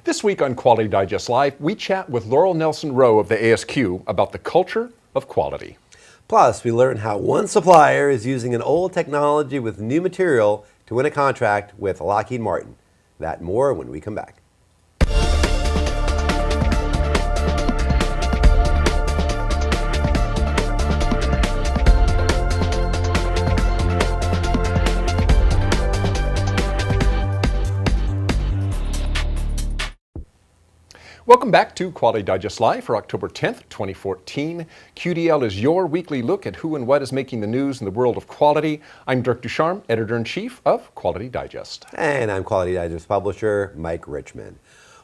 This week on Quality Digest Live, we chat with Laurel Nelson Rowe of the ASQ about the culture of quality. Plus, we learn how one supplier is using an old technology with new material to win a contract with Lockheed Martin. That and more when we come back. Welcome back to Quality Digest Live for October 10th, 2014. QDL is your weekly look at who and what is making the news in the world of quality. I'm Dirk Ducharme, Editor-in-Chief of Quality Digest. And I'm Quality Digest publisher Mike Richmond.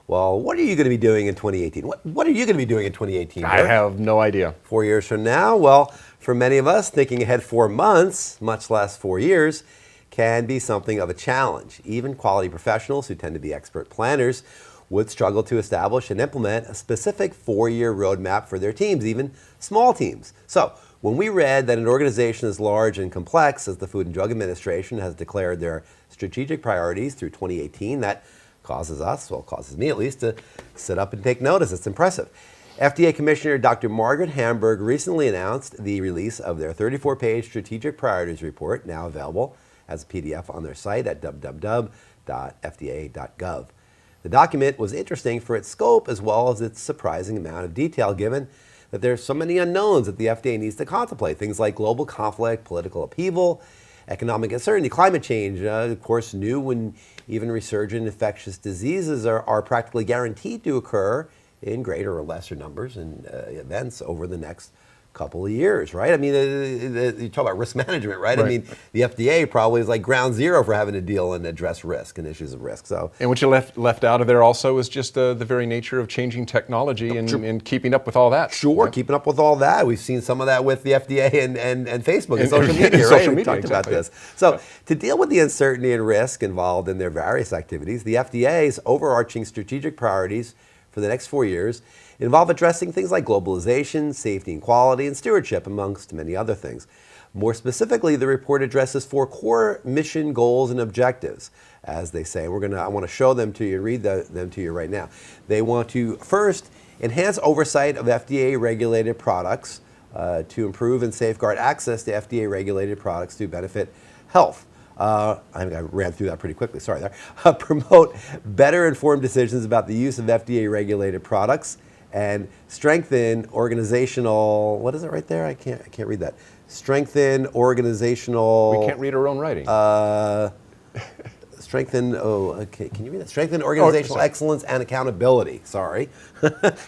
Well, what are you going to be doing in 2018? What are you going to be doing in 2018, Dirk? I have no idea. 4 years from now? Well, for many of us, thinking ahead 4 months, much less 4 years, can be something of a challenge. Even quality professionals who tend to be expert planners would struggle to establish and implement a specific 4-year roadmap for their teams, even small teams. So when we read that an organization as large and complex as the Food and Drug Administration has declared their strategic priorities through 2018, that causes us, well, causes me at least, to sit up and take notice. It's impressive. FDA Commissioner Dr. Margaret Hamburg recently announced the release of their 34-page strategic priorities report, now available as a PDF on their site at www.fda.gov. The document was interesting for its scope as well as its surprising amount of detail, given that there's so many unknowns that the FDA needs to contemplate. Things like global conflict, political upheaval, economic uncertainty, climate change, of course, new and even resurgent infectious diseases are practically guaranteed to occur in greater or lesser numbers and events over the next couple of years, right? I mean, you talk about risk management, right? I mean, the FDA probably is like ground zero for having to deal and address risk and issues of risk. So, and what you left out of there also is just the very nature of changing technology and keeping up with all that. Sure, keeping up with all that. We've seen some of that with the FDA and Facebook and social media, right? We talked about this. So to deal with the uncertainty and risk involved in their various activities, the FDA's overarching strategic priorities for the next 4 years involve addressing things like globalization, safety and quality, and stewardship, amongst many other things. More specifically, the report addresses 4 core mission goals and objectives, as they say. I want to show them to you, read them to you right now. They want to, first, enhance oversight of FDA-regulated products to improve and safeguard access to FDA-regulated products to benefit health. I think I ran through that pretty quickly, sorry there. Promote better informed decisions about the use of FDA-regulated products and strengthen organizational, what is it right there? I can't read that. Strengthen organizational. We can't read our own writing. Strengthen organizational excellence and accountability. Sorry.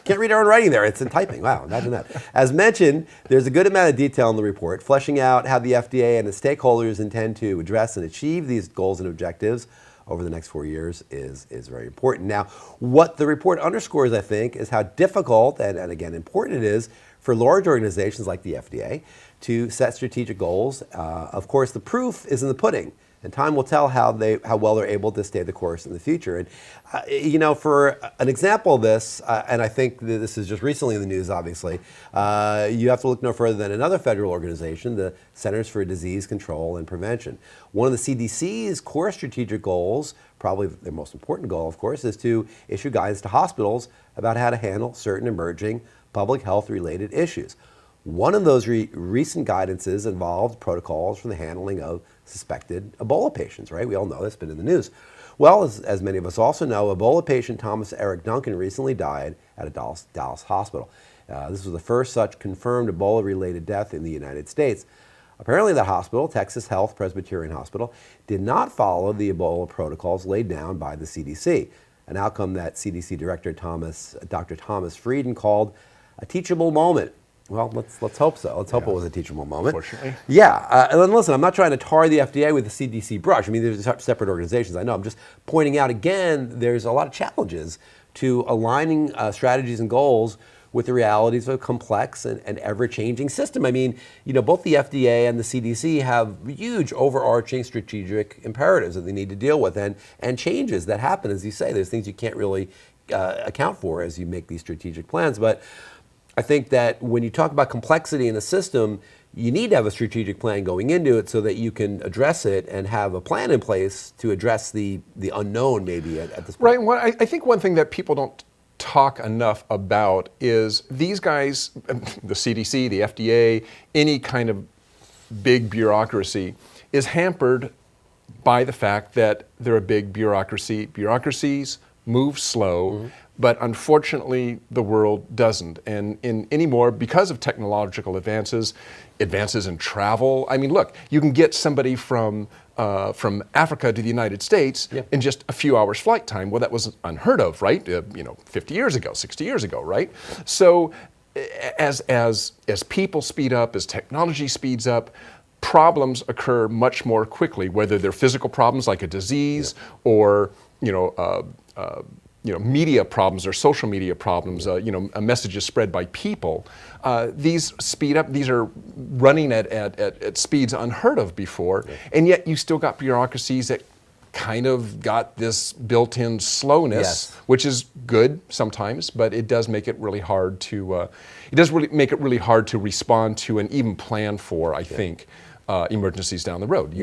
Can't read our own writing there. It's in typing. Wow, imagine that. As mentioned, there's a good amount of detail in the report, fleshing out how the FDA and its stakeholders intend to address and achieve these goals and objectives over the next 4 years is very important. Now, what the report underscores, I think, is how difficult and again, important it is for large organizations like the FDA to set strategic goals. Of course, the proof is in the pudding. And time will tell how well they're able to stay the course in the future. And, for an example of this, and I think that this is just recently in the news, obviously, you have to look no further than another federal organization, the Centers for Disease Control and Prevention. One of the CDC's core strategic goals, probably their most important goal, of course, is to issue guidance to hospitals about how to handle certain emerging public health-related issues. One of those recent guidances involved protocols for the handling of suspected Ebola patients, right? We all know that's been in the news. Well, as many of us also know, Ebola patient Thomas Eric Duncan recently died at a Dallas hospital. This was the first such confirmed Ebola-related death in the United States. Apparently that hospital, Texas Health Presbyterian Hospital, did not follow the Ebola protocols laid down by the CDC, an outcome that CDC Director Dr. Thomas Frieden called a teachable moment. Well, let's hope so. Let's hope it was a teachable moment. Unfortunately. Yeah, and listen, I'm not trying to tar the FDA with the CDC brush. I mean, there's separate organizations, I know. I'm just pointing out again, there's a lot of challenges to aligning strategies and goals with the realities of a complex and ever-changing system. I mean, both the FDA and the CDC have huge overarching strategic imperatives that they need to deal with and changes that happen, as you say. There's things you can't really account for as you make these strategic plans. But I think that when you talk about complexity in a system, you need to have a strategic plan going into it so that you can address it and have a plan in place to address the unknown maybe at this point. Right, and I think one thing that people don't talk enough about is these guys, the CDC, the FDA, any kind of big bureaucracy is hampered by the fact that they're a big bureaucracy. Bureaucracies move slow, but unfortunately the world doesn't. And anymore, because of technological advances in travel. I mean, look, you can get somebody from Africa to the United States in just a few hours flight time. Well, that was unheard of, right? 50 years ago, 60 years ago, right? So as people speed up, as technology speeds up, problems occur much more quickly, whether they're physical problems like a disease or media problems or social media problems, messages spread by people. These speed up, these are running at speeds unheard of before, and yet you still got bureaucracies that kind of got this built-in slowness, which is good sometimes, but it does make it really hard to, respond to and even plan for, I think, emergencies down the road.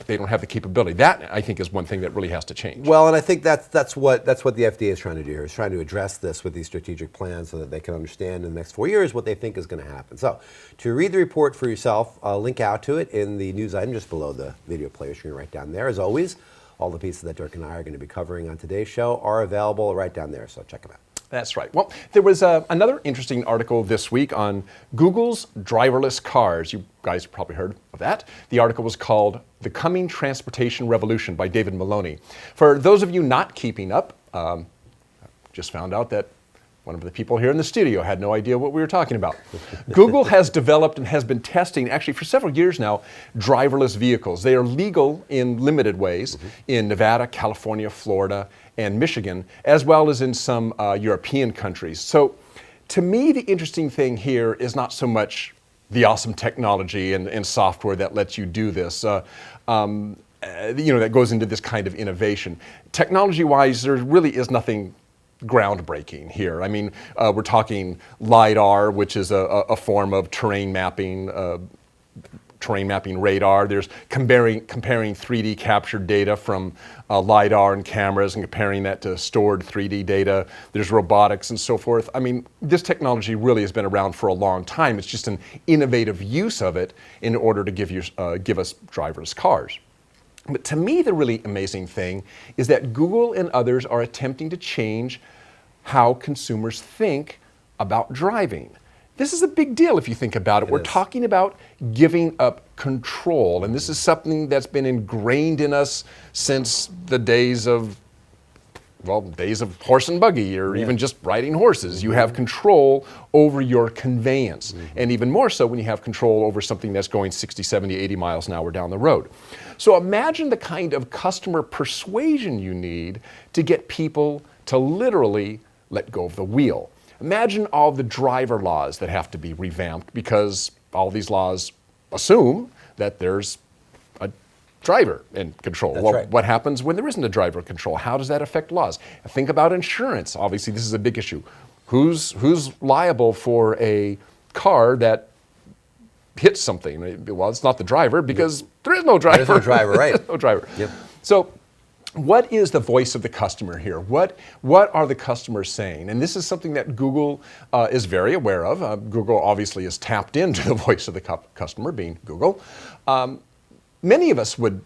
They don't have the capability. That, I think, is one thing that really has to change. Well, and I think that's what the FDA is trying to do here, is trying to address this with these strategic plans so that they can understand in the next 4 years what they think is going to happen. So, to read the report for yourself, I'll link out to it in the news item just below the video player screen right down there. As always, all the pieces that Dirk and I are going to be covering on today's show are available right down there, so check them out. That's right. Well, there was another interesting article this week on Google's driverless cars. You guys probably heard of that. The article was called The Coming Transportation Revolution by David Maloney. For those of you not keeping up, just found out that one of the people here in the studio had no idea what we were talking about. Google has developed and has been testing, actually for several years now, driverless vehicles. They are legal in limited ways in Nevada, California, Florida, and Michigan, as well as in some European countries. So to me, the interesting thing here is not so much the awesome technology and software that lets you do this, that goes into this kind of innovation. Technology-wise, there really is nothing groundbreaking here. I mean, we're talking LiDAR, which is a form of terrain mapping radar. There's comparing 3D captured data from LiDAR and cameras and comparing that to stored 3D data. There's robotics and so forth. I mean, this technology really has been around for a long time. It's just an innovative use of it in order to give us driverless cars. But to me, the really amazing thing is that Google and others are attempting to change how consumers think about driving. This is a big deal if you think about it. We're talking about giving up control, and this is something that's been ingrained in us since the days of horse and buggy, or even just riding horses. You have control over your conveyance, and even more so when you have control over something that's going 60, 70, 80 miles an hour down the road. So imagine the kind of customer persuasion you need to get people to literally let go of the wheel. Imagine all the driver laws that have to be revamped because all these laws assume that there's a driver in control. That's well, right. What happens when there isn't a driver in control? How does that affect laws? Think about insurance. Obviously, this is a big issue. Who's liable for a car that hits something? Well, it's not the driver because there is no driver. There's no driver, right? There's no driver. Yep. So, what is the voice of the customer here? What are the customers saying? And this is something that Google is very aware of. Google obviously is tapped into the voice of the customer, being Google. Many of us would,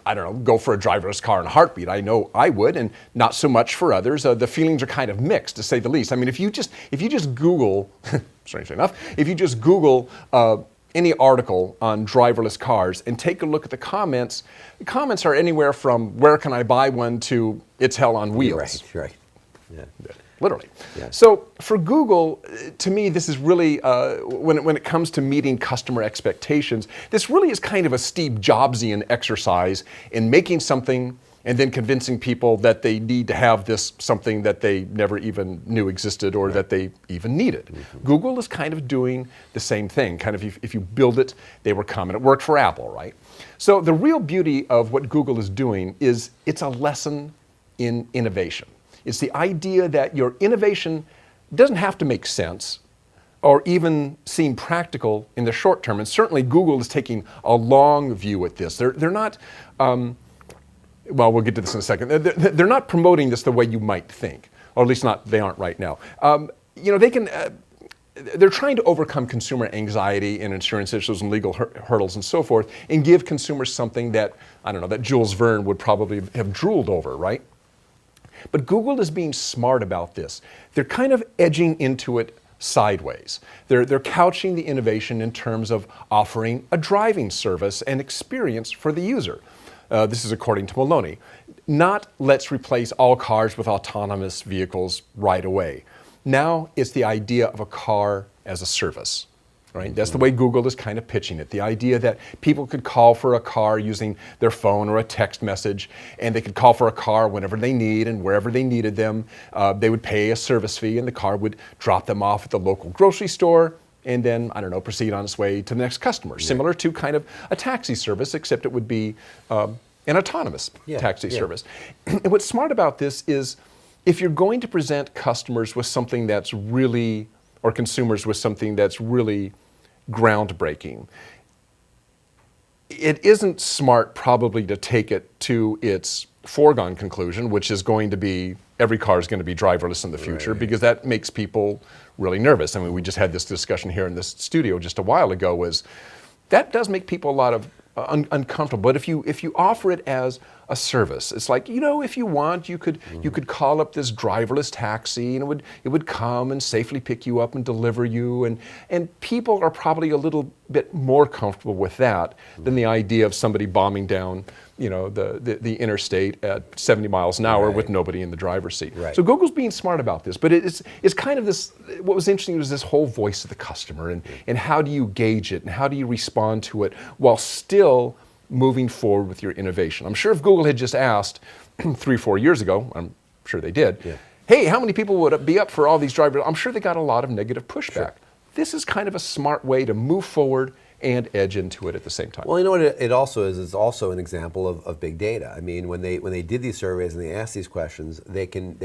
go for a driverless car in a heartbeat. I know I would, and not so much for others. The feelings are kind of mixed, to say the least. I mean, if you just Google, strangely enough, if you just Google any article on driverless cars and take a look at the comments are anywhere from "where can I buy one" to "it's hell on wheels." Right. Yeah. Literally. Yeah. So for Google, to me, this is really, when it comes to meeting customer expectations, this really is kind of a Steve Jobsian exercise in making something and then convincing people that they need to have this something that they never even knew existed or that they even needed. Google is kind of doing the same thing. Kind of if you build it, they will come. And it worked for Apple, right? So the real beauty of what Google is doing is it's a lesson in innovation. It's the idea that your innovation doesn't have to make sense, or even seem practical in the short term. And certainly Google is taking a long view at this. They're not, well, we'll get to this in a second. They're not promoting this the way you might think, or at least they aren't right now. They're trying to overcome consumer anxiety and insurance issues and legal hurdles and so forth, and give consumers something that, I don't know, that Jules Verne would probably have drooled over, right? But Google is being smart about this. They're kind of edging into it sideways. They're couching the innovation in terms of offering a driving service and experience for the user. This is according to Maloney. Not let's replace all cars with autonomous vehicles right away. Now it's the idea of a car as a service, right? That's the way Google is kind of pitching it. The idea that people could call for a car using their phone or a text message, and they could call for a car whenever they need and wherever they needed them. They would pay a service fee, and the car would drop them off at the local grocery store, and then, I don't know, proceed on its way to the next customer. Yeah. Similar to kind of a taxi service, except it would be an autonomous taxi service. And what's smart about this is, if you're going to present customers with something that's really, or consumers with something that's really groundbreaking, it isn't smart probably to take it to its foregone conclusion, which is going to be every car is going to be driverless in the future, because that makes people really nervous. I mean, we just had this discussion here in this studio just a while ago, that does make people a lot of uncomfortable. But if you offer it as a service, it's like, if you want, you could call up this driverless taxi, and it would come and safely pick you up and deliver you, and people are probably a little bit more comfortable with that than the idea of somebody bombing down the interstate at 70 miles an hour with nobody in the driver's seat. Right. So Google's being smart about this, but it's kind of this, what was interesting was this whole voice of the customer, and how do you gauge it, and how do you respond to it while still moving forward with your innovation. I'm sure if Google had just asked 3-4 years ago, I'm sure they did, hey, how many people would be up for all these drivers? I'm sure they got a lot of negative pushback. Sure. This is kind of a smart way to move forward and edge into it at the same time. Well, you know what it also is? It's also an example of big data. I mean, when they did these surveys and they asked these questions, they can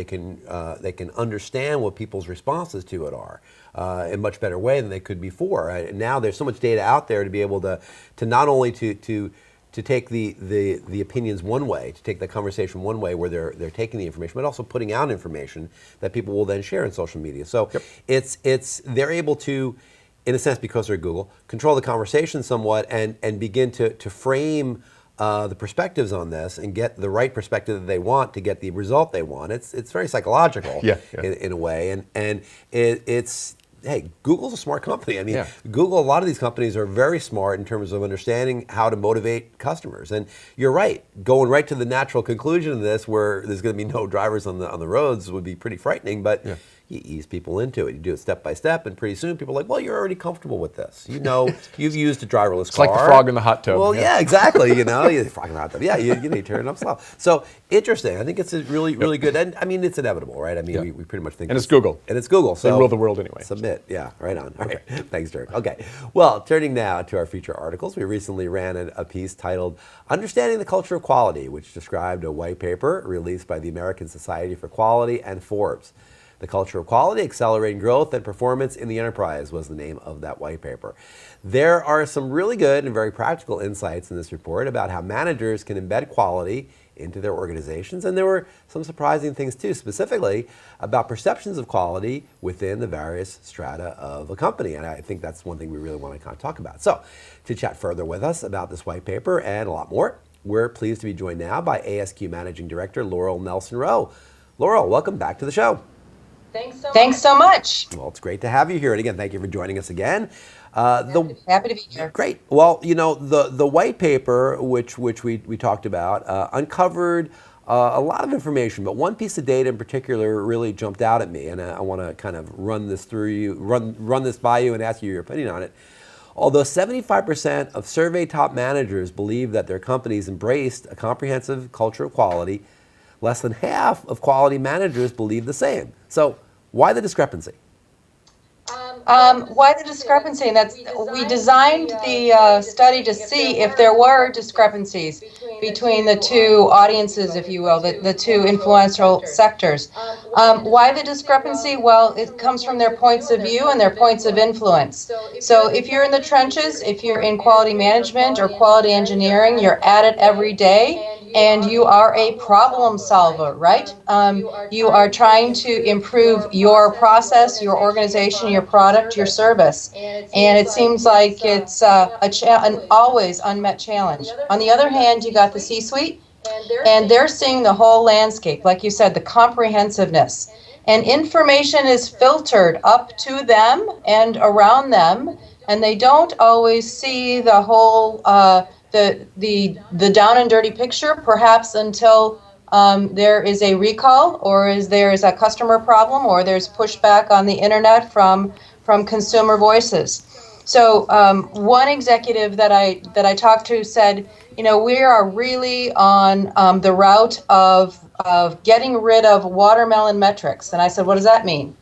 understand what people's responses to it are in a much better way than they could before. Now there's so much data out there to be able to not only to take the opinions one way, to take the conversation one way where they're taking the information, but also putting out information that people will then share in social media. So they're able to, in a sense, because they're Google, control the conversation somewhat and begin to frame the perspectives on this and get the right perspective that they want to get the result they want. It's very psychological in a way, and it's. Hey, Google's a smart company. I mean, Google, a lot of these companies are very smart in terms of understanding how to motivate customers. And you're right, going right to the natural conclusion of this, where there's going to be no drivers on the roads, would be pretty frightening. But you ease people into it. You do it step by step, and pretty soon people are like, well, you're already comfortable with this. You've used a driverless car. It's like the frog in the hot tub. Well, exactly. The frog in the hot tub. Yeah, you need to turn it up slow. So interesting. I think it's a really, really good. And I mean, it's inevitable, right? I mean, we pretty much think. And it's Google. And it's Google. So they rule the world anyway. Submit. Yeah, right on. All right. Thanks, Dirk. Okay. Well, turning now to our feature articles, we recently ran a piece titled "Understanding the Culture of Quality," which described a white paper released by the American Society for Quality and Forbes. The Culture of Quality, Accelerating Growth and Performance in the Enterprise was the name of that white paper. There are some really good and very practical insights in this report about how managers can embed quality into their organizations, and there were some surprising things too, specifically about perceptions of quality within the various strata of a company, and I think that's one thing we really want to kind of talk about. So, to chat further with us about this white paper and a lot more, we're pleased to be joined now by ASQ Managing Director Laurel Nelson-Rowe. Laurel, welcome back to the show. Thanks so much. Well, it's great to have you here. And again, thank you for joining us again. Happy to be here. Great. Well, the white paper, which we talked about, uncovered a lot of information, but one piece of data in particular really jumped out at me, and I want to kind of run this by you and ask you your opinion on it. Although 75% of surveyed top managers believe that their companies embraced a comprehensive culture of quality, less than half of quality managers believe the same. So why the discrepancy? Why the discrepancy? And that's we designed the study to see if there were discrepancies between the two audiences, if you will, the two influential sectors. Why the discrepancy? Well, it comes from their points of view and their points of influence. So if you're in the trenches, if you're in quality management or quality engineering, you're at it every day, and you are a problem solver, right? You are trying to improve your process, your organization, your product, your service. And it seems like it's an always unmet challenge. On the other hand, you got the C-suite, and they're seeing the whole landscape, like you said, the comprehensiveness. And information is filtered up to them and around them, and they don't always see the whole the down and dirty picture, perhaps until there is a recall, or there is a customer problem, or there's pushback on the internet from consumer voices. So one executive that I talked to said, we are really on the route of getting rid of watermelon metrics. And I said, what does that mean?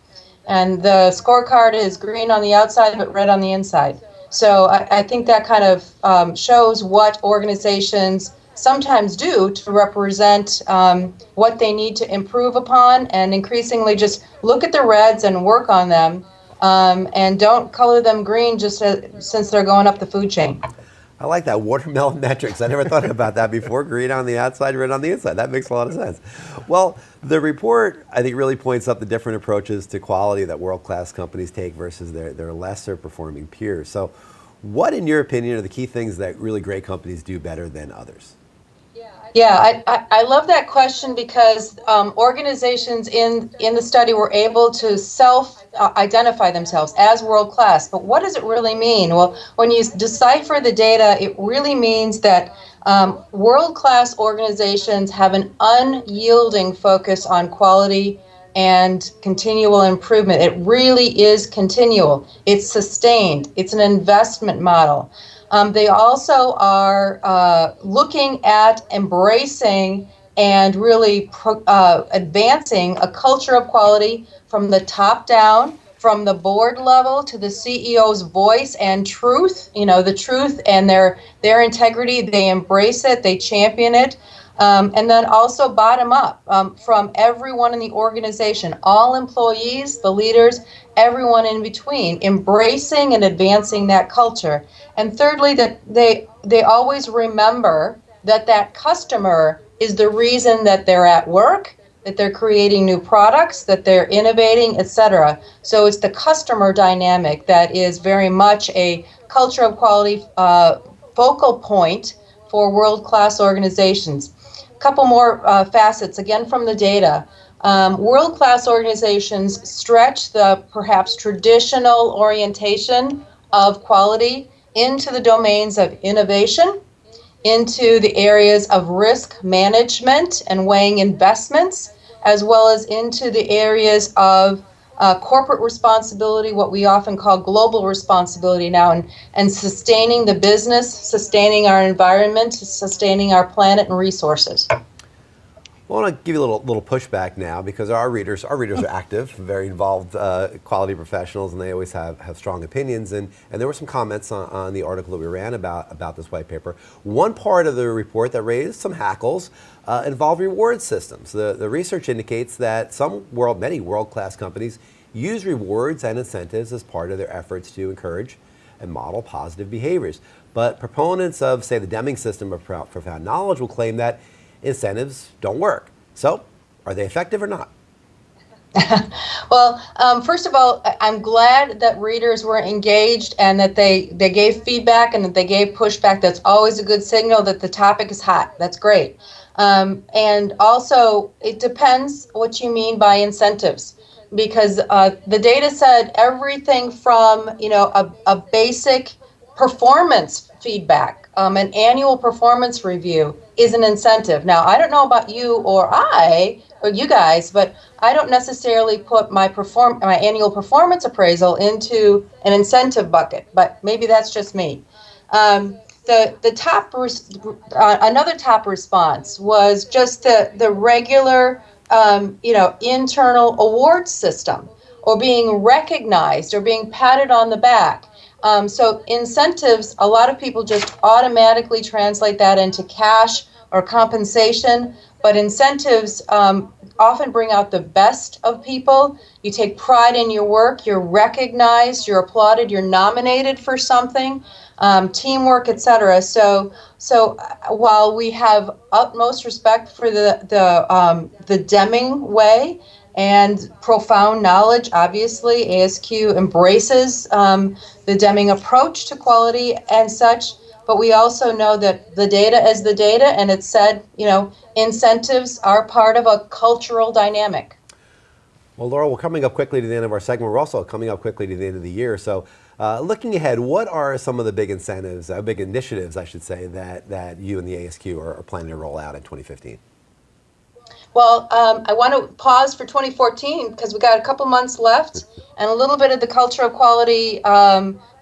And the scorecard is green on the outside but red on the inside. So I think that kind of shows what organizations sometimes do to represent what they need to improve upon, and increasingly just look at the reds and work on them, and don't color them green just since they're going up the food chain. I like that, watermelon metrics. I never thought about that before. Green on the outside, red on the inside. That makes a lot of sense. Well, the report, I think, really points up the different approaches to quality that world-class companies take versus their lesser performing peers. So what, in your opinion, are the key things that really great companies do better than others? Yeah, I love that question, because organizations in the study were able to self-identify themselves as world-class. But what does it really mean? Well, when you decipher the data, it really means that world-class organizations have an unyielding focus on quality and continual improvement. It really is continual. It's sustained. It's an investment model. They also are looking at embracing and really advancing a culture of quality from the top down, from the board level to the CEO's voice and truth. The truth and their integrity. They embrace it. They champion it. And then also bottom up, from everyone in the organization, all employees, the leaders, everyone in between, embracing and advancing that culture. And thirdly, that they always remember that customer is the reason that they're at work, that they're creating new products, that they're innovating, etc. So it's the customer dynamic that is very much a culture of quality focal point for world-class organizations. A couple more facets, again, from the data. World-class organizations stretch the perhaps traditional orientation of quality into the domains of innovation, into the areas of risk management and weighing investments, as well as into the areas of corporate responsibility, what we often call global responsibility now, and sustaining the business, sustaining our environment, sustaining our planet and resources. Well, I want to give you a little pushback now, because our readers are active, very involved quality professionals, and they always have strong opinions. And there were some comments on the article that we ran about this white paper. One part of the report that raised some hackles involved reward systems. The research indicates that many world-class companies use rewards and incentives as part of their efforts to encourage and model positive behaviors. But proponents of, say, the Deming system of profound knowledge will claim that incentives don't work. So, are they effective or not? Well, first of all, I'm glad that readers were engaged and that they gave feedback and that they gave pushback. That's always a good signal that the topic is hot. That's great. And also, it depends what you mean by incentives, because the data said everything from a basic performance feedback, an annual performance review is an incentive. Now, I don't know about you or you guys, but I don't necessarily put my annual performance appraisal into an incentive bucket, but maybe that's just me. Another top response was just the regular, internal award system, or being recognized or being patted on the back. So incentives, a lot of people just automatically translate that into cash or compensation, but incentives often bring out the best of people. You take pride in your work, you're recognized, you're applauded, you're nominated for something, teamwork, etc. So while we have utmost respect for the Deming way and profound knowledge, obviously ASQ embraces the Deming approach to quality and such. But we also know that the data is the data, and it's said, incentives are part of a cultural dynamic. Well, Laurel, we're coming up quickly to the end of our segment. We're also coming up quickly to the end of the year. So looking ahead, what are some of the big incentives, big initiatives, I should say, that you and the ASQ are planning to roll out in 2015? Well, I want to pause for 2014 because we got a couple months left, and a little bit of the culture of quality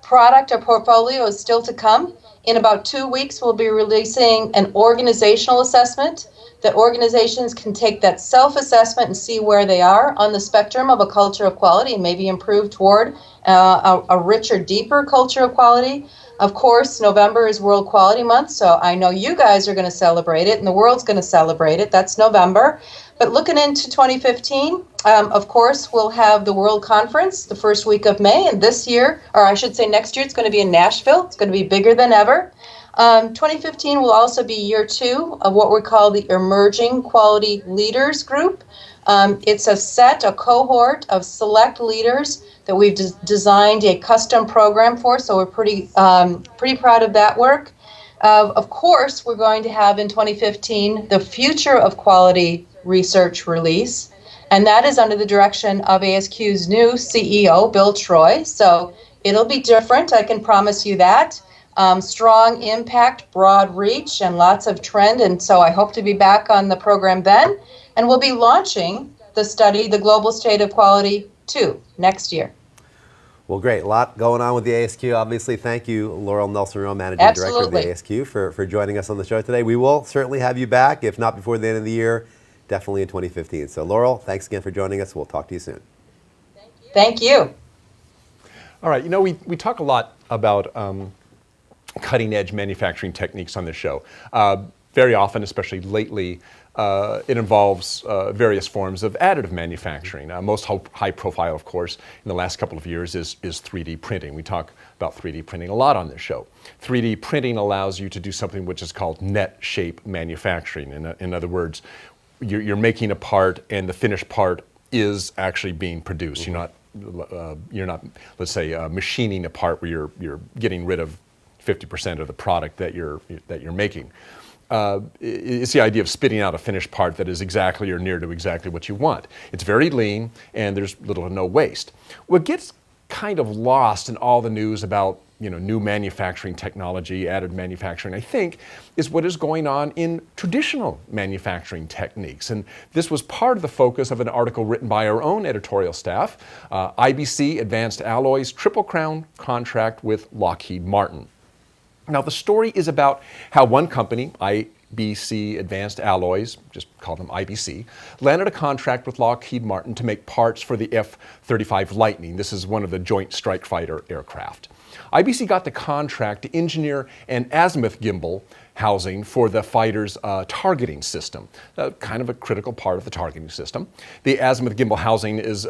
product or portfolio is still to come. In about 2 weeks, we'll be releasing an organizational assessment that organizations can take that self-assessment and see where they are on the spectrum of a culture of quality and maybe improve toward a richer, deeper culture of quality. Of course, November is World Quality Month, so I know you guys are going to celebrate it and the world's going to celebrate it. That's November. But looking into 2015, of course, we'll have the World Conference the first week of May. And this year, or I should say next year, it's going to be in Nashville. It's going to be bigger than ever. 2015 will also be year 2 of what we call the Emerging Quality Leaders Group. It's a cohort of select leaders that we've designed a custom program for, so we're pretty proud of that work. Of course, we're going to have in 2015 the Future of Quality Research release, and that is under the direction of ASQ's new CEO, Bill Troy. So it'll be different, I can promise you that. Strong impact, broad reach, and lots of trend, and so I hope to be back on the program then. And we'll be launching the study, The Global State of Quality 2, next year. Well, great. A lot going on with the ASQ, obviously. Thank you, Laurel Nelson-Rowe, Managing Director of the ASQ, for joining us on the show today. We will certainly have you back, if not before the end of the year, definitely in 2015. So, Laurel, thanks again for joining us. We'll talk to you soon. Thank you. All right. We talk a lot about cutting-edge manufacturing techniques on this show. Very often, especially lately, it involves various forms of additive manufacturing. Most high profile, of course, in the last couple of years is 3D printing. We talk about 3D printing a lot on this show. 3D printing allows you to do something which is called Netshape manufacturing. In other words, you're making a part and the finished part is actually being produced. Mm-hmm. You're not, let's say, machining a part where you're getting rid of 50% of the product that you're making. It's the idea of spitting out a finished part that is exactly or near to exactly what you want. It's very lean and there's little to no waste. What gets kind of lost in all the news about new manufacturing technology, additive manufacturing, I think, is what is going on in traditional manufacturing techniques. And this was part of the focus of an article written by our own editorial staff, IBC Advanced Alloys Triple Crown Contract with Lockheed Martin. Now, the story is about how one company, IBC Advanced Alloys, just call them IBC, landed a contract with Lockheed Martin to make parts for the F-35 Lightning. This is one of the Joint Strike Fighter aircraft. IBC got the contract to engineer an azimuth gimbal housing for the fighter's targeting system, kind of a critical part of the targeting system. The azimuth gimbal housing is,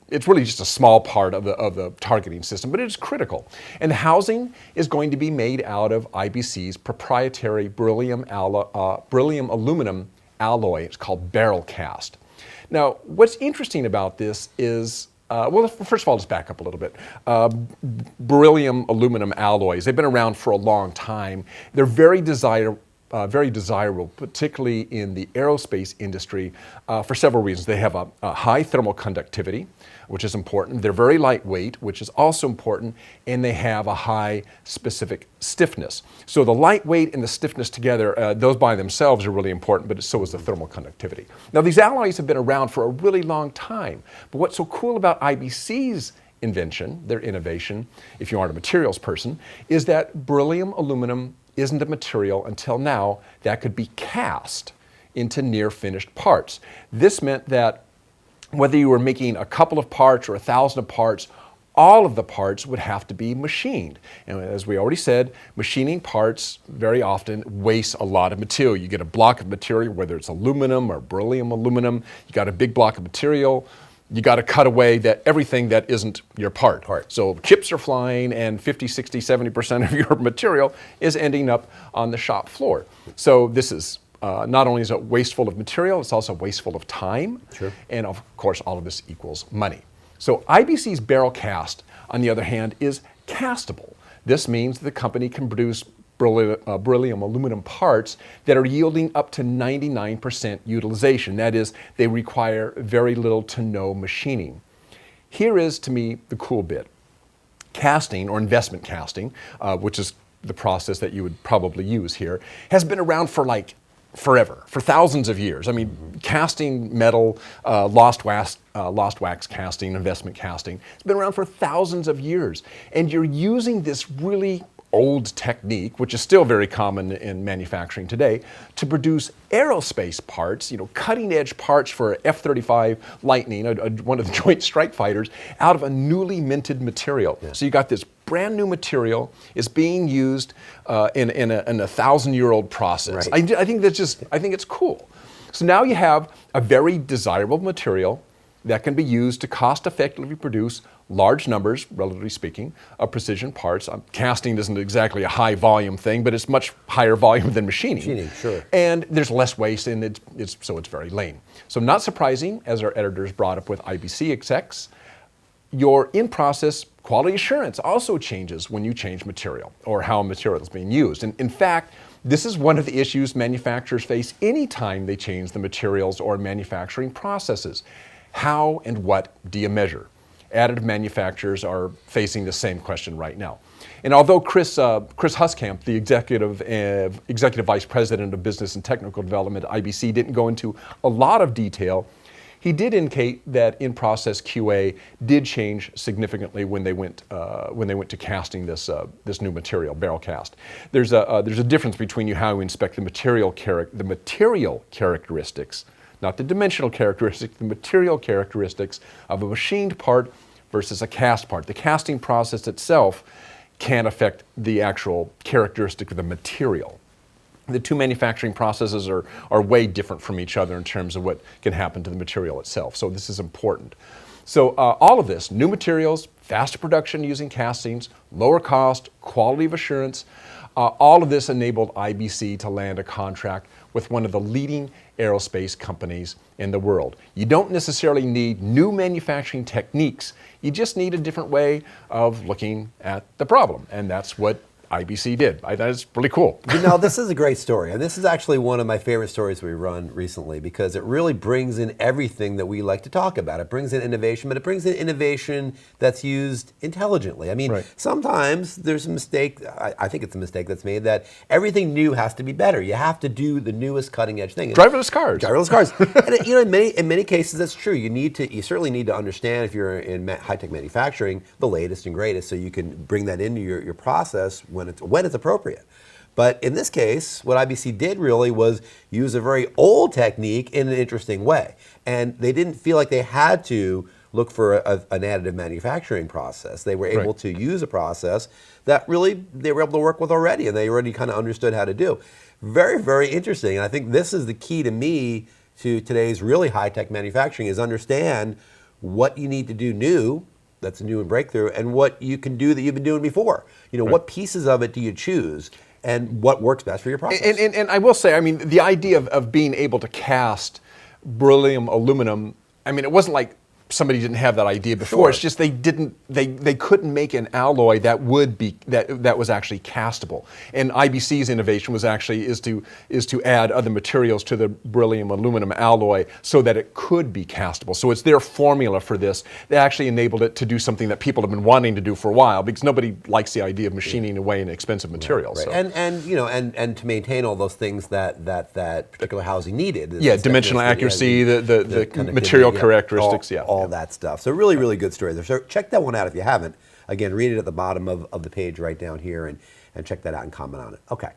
it's really just a small part of the targeting system, but it is critical. And the housing is going to be made out of IBC's proprietary beryllium aluminum alloy. It's called barrel cast. Now, what's interesting about this is, well, first of all, let's back up a little bit. Beryllium aluminum alloys, they've been around for a long time. They're very desirable, particularly in the aerospace industry, for several reasons. They have a high thermal conductivity, which is important. They're very lightweight, which is also important, and they have a high specific stiffness. So the lightweight and the stiffness together, those by themselves are really important, but so is the thermal conductivity. Now, these alloys have been around for a really long time, but what's so cool about IBC's invention, their innovation, if you aren't a materials person, is that beryllium aluminum isn't a material until now that could be cast into near finished parts. This meant that whether you were making a couple of parts or 1,000 of parts, all of the parts would have to be machined. And as we already said, machining parts very often wastes a lot of material. You get a block of material, whether it's aluminum or beryllium aluminum, you got a big block of material, you got to cut away everything that isn't your part. So chips are flying and 50, 60, 70% of your material is ending up on the shop floor. So this is not only is it wasteful of material, it's also wasteful of time. Sure. And of course, all of this equals money. So IBC's barrel cast, on the other hand, is castable. This means the company can produce beryllium aluminum parts that are yielding up to 99% utilization. That is, they require very little to no machining. Here is, to me, the cool bit. Casting, or investment casting, which is the process that you would probably use here, has been around for like forever, for thousands of years. I mean, casting metal, lost wax casting, investment casting, it's been around for thousands of years. And you're using this really old technique, which is still very common in manufacturing today, to produce aerospace parts, cutting edge parts for F-35 Lightning, one of the Joint Strike Fighters, out of a newly minted material. Yeah. So you got this brand new material is being used in a 1,000-year-old process. Right. I think it's cool. So now you have a very desirable material that can be used to cost effectively produce large numbers, relatively speaking, of precision parts. Casting isn't exactly a high volume thing, but it's much higher volume than machining. Machining, sure. And there's less waste, and it's very lean. So not surprising, as our editors brought up with IBC execs, your in-process quality assurance also changes when you change material or how a material is being used. And in fact, this is one of the issues manufacturers face anytime they change the materials or manufacturing processes. How and what do you measure? Additive manufacturers are facing the same question right now. And although Chris Huskamp, the executive vice president of business and technical development at IBC, didn't go into a lot of detail, he did indicate that in-process QA did change significantly when they went to casting this new material, barrel cast. There's a difference between how you inspect the material characteristics, not the dimensional characteristics, the material characteristics of a machined part versus a cast part. The casting process itself can affect the actual characteristic of the material. The two manufacturing processes are way different from each other in terms of what can happen to the material itself. So this is important. So all of this, new materials, faster production using castings, lower cost, quality of assurance, all of this enabled IBC to land a contract with one of the leading aerospace companies in the world. You don't necessarily need new manufacturing techniques, you just need a different way of looking at the problem, and that's what IBC did. I thought it's really cool. This is a great story, and this is actually one of my favorite stories we run recently because it really brings in everything that we like to talk about. It brings in innovation, but it brings in innovation that's used intelligently. I mean, sometimes there's a mistake, I think it's a mistake that's made, that everything new has to be better. You have to do the newest cutting edge thing. Driverless cars. Driverless cars. And in many cases that's true. You certainly need to understand, if you're in high-tech manufacturing, the latest and greatest so you can bring that into your process when it's appropriate. But in this case, what IBC did really was use a very old technique in an interesting way. And they didn't feel like they had to look for an additive manufacturing process. They were able to use a process that really they were able to work with already, and they already kind of understood how to do. Very, very interesting. And I think this is the key to me to today's really high-tech manufacturing, is understand what you need to do new, that's new and breakthrough, and what you can do that you've been doing before. What pieces of it do you choose, and what works best for your process? And I will say, I mean, the idea of being able to cast beryllium aluminum, I mean, it wasn't like somebody didn't have that idea before. Sure. It's just they couldn't make an alloy that was actually castable. And IBC's innovation was actually is to add other materials to the beryllium aluminum alloy so that it could be castable. So it's their formula for this. They actually enabled it to do something that people have been wanting to do for a while, because nobody likes the idea of machining away an expensive material. Right. So. And to maintain all those things that particular housing needed. Dimensional accuracy, the material characteristics, all that stuff. So really, really good story there. So check that one out if you haven't. Again, read it at the bottom of the page right down here and check that out and comment on it. Okay.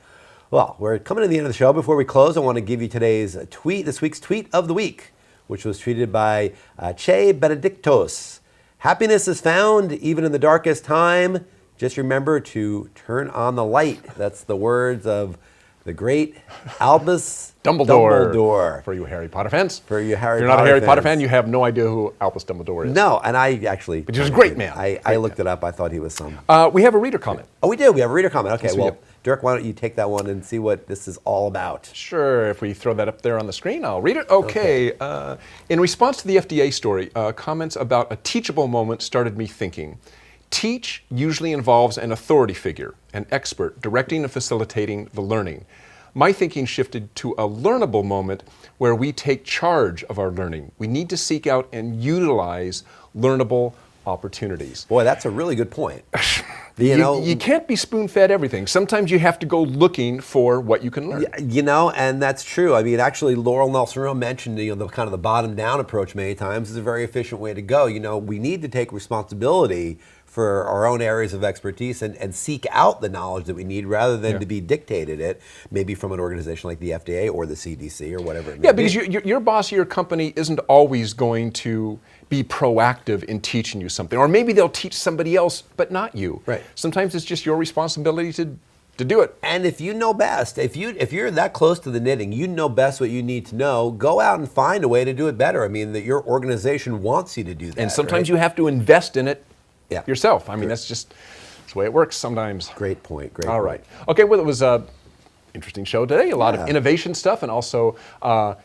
Well, we're coming to the end of the show. Before we close, I want to give you this week's tweet of the week, which was treated by Che Benedictos. Happiness is found even in the darkest time. Just remember to turn on the light. That's the words of the great Albus Dumbledore. For you Harry Potter fans. For you Harry If you're Potter not a Harry fans. Potter fan, you have no idea who Albus Dumbledore is. No, and I actually... But he was a great man. I looked it up. I thought he was some... We have a reader comment. Oh, we do. We have a reader comment. Okay, Yes, we well, do. Dirk, why don't you take that one and see what this is all about? Sure, if we throw that up there on the screen, I'll read it. Okay. In response to the FDA story, comments about a teachable moment started me thinking. Teach usually involves an authority figure, an expert, directing and facilitating the learning. My thinking shifted to a learnable moment where we take charge of our learning. We need to seek out and utilize learnable opportunities. Boy, that's a really good point. You can't be spoon-fed everything. Sometimes you have to go looking for what you can learn. And that's true. I mean, actually, Laurel Nelson Rowe mentioned the kind of the bottom-down approach many times is a very efficient way to go. We need to take responsibility for our own areas of expertise and seek out the knowledge that we need rather than to be dictated it, maybe from an organization like the FDA or the CDC or whatever it may be. Yeah, because your boss of your company isn't always going to be proactive in teaching you something. Or maybe they'll teach somebody else, but not you. Right. Sometimes it's just your responsibility to do it. And if you know best, if you're that close to the knitting, you know best what you need to know, go out and find a way to do it better. I mean, that your organization wants you to do that. And sometimes you have to invest in it Yeah. yourself. I mean, that's the way it works sometimes. Great point. Great All point. right. Okay, well, it was a interesting show today. A lot of innovation stuff, and also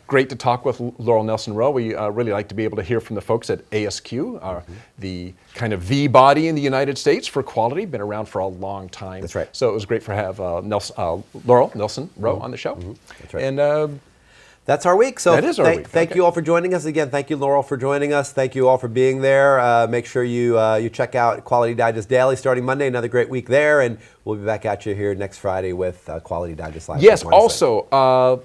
great to talk with Laurel Nelson Rowe. We really like to be able to hear from the folks at ASQ, the kind of the body in the United States for quality. Been around for a long time. That's right. So it was great to have Laurel Nelson Rowe on the show. That's right. And that's our week. So that is our week. Thank you all for joining us. Again, thank you, Laurel, for joining us. Thank you all for being there. Make sure you check out Quality Digest Daily starting Monday. Another great week there. And we'll be back at you here next Friday with Quality Digest Live. yes, also,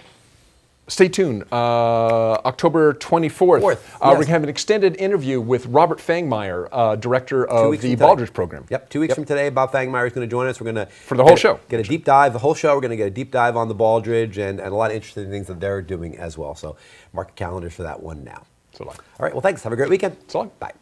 stay tuned. October 24th, we're going to have an extended interview with Robert Fangmeyer, director of the Baldrige program. Yep, 2 weeks from today, Bob Fangmeyer is going to join us. We're going to for the whole show. Get a deep dive. The whole show. We're going to get a deep dive on the Baldrige and a lot of interesting things that they're doing as well. So mark your calendars for that one now. So long. All right. Well, thanks. Have a great weekend. So long. Bye.